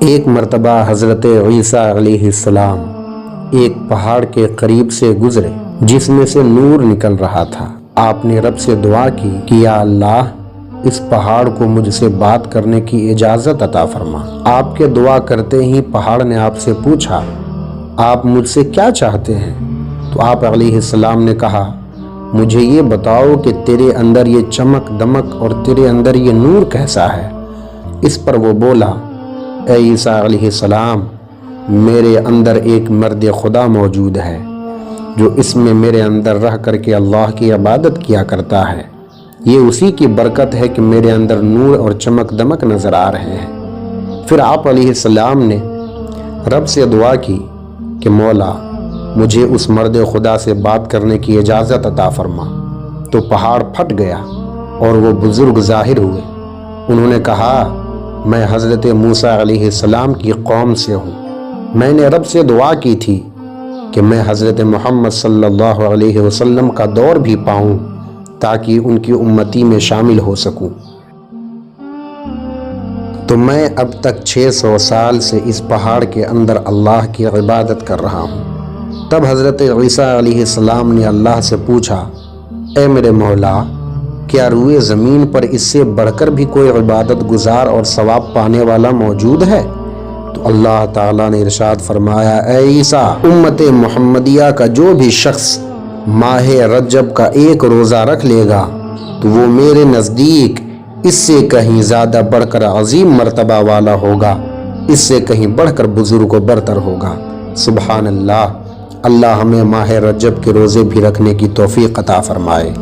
ایک مرتبہ حضرت عیسیٰ علیہ السلام ایک پہاڑ کے قریب سے گزرے جس میں سے نور نکل رہا تھا۔ آپ نے رب سے دعا کی کہ یا اللہ، اس پہاڑ کو مجھ سے بات کرنے کی اجازت عطا فرما۔ آپ کے دعا کرتے ہی پہاڑ نے آپ سے پوچھا، آپ مجھ سے کیا چاہتے ہیں؟ تو آپ علیہ السلام نے کہا، مجھے یہ بتاؤ کہ تیرے اندر یہ چمک دمک اور تیرے اندر یہ نور کیسا ہے؟ اس پر وہ بولا، اے عیسیٰ علیہ السلام، میرے اندر ایک مرد خدا موجود ہے جو اس میں میرے اندر رہ کر کے اللہ کی عبادت کیا کرتا ہے۔ یہ اسی کی برکت ہے کہ میرے اندر نور اور چمک دمک نظر آ رہے ہیں۔ پھر آپ علیہ السلام نے رب سے دعا کی کہ مولا، مجھے اس مرد خدا سے بات کرنے کی اجازت عطا فرما۔ تو پہاڑ پھٹ گیا اور وہ بزرگ ظاہر ہوئے۔ انہوں نے کہا، میں حضرت موسیٰ علیہ السلام کی قوم سے ہوں۔ میں نے رب سے دعا کی تھی کہ میں حضرت محمد صلی اللہ علیہ وسلم کا دور بھی پاؤں تاکہ ان کی امتی میں شامل ہو سکوں۔ تو میں اب تک 600 سال سے اس پہاڑ کے اندر اللہ کی عبادت کر رہا ہوں۔ تب حضرت عیسیٰ علیہ السلام نے اللہ سے پوچھا، اے میرے مولا، کیا روئے زمین پر اس سے بڑھ کر بھی کوئی عبادت گزار اور ثواب پانے والا موجود ہے؟ تو اللہ تعالیٰ نے ارشاد فرمایا، اے عیسیٰ، امت محمدیہ کا جو بھی شخص ماہ رجب کا ایک روزہ رکھ لے گا تو وہ میرے نزدیک اس سے کہیں زیادہ بڑھ کر عظیم مرتبہ والا ہوگا، اس سے کہیں بڑھ کر بزرگ و برتر ہوگا۔ سبحان اللہ۔ اللہ ہمیں ماہ رجب کے روزے بھی رکھنے کی توفیق عطا فرمائے۔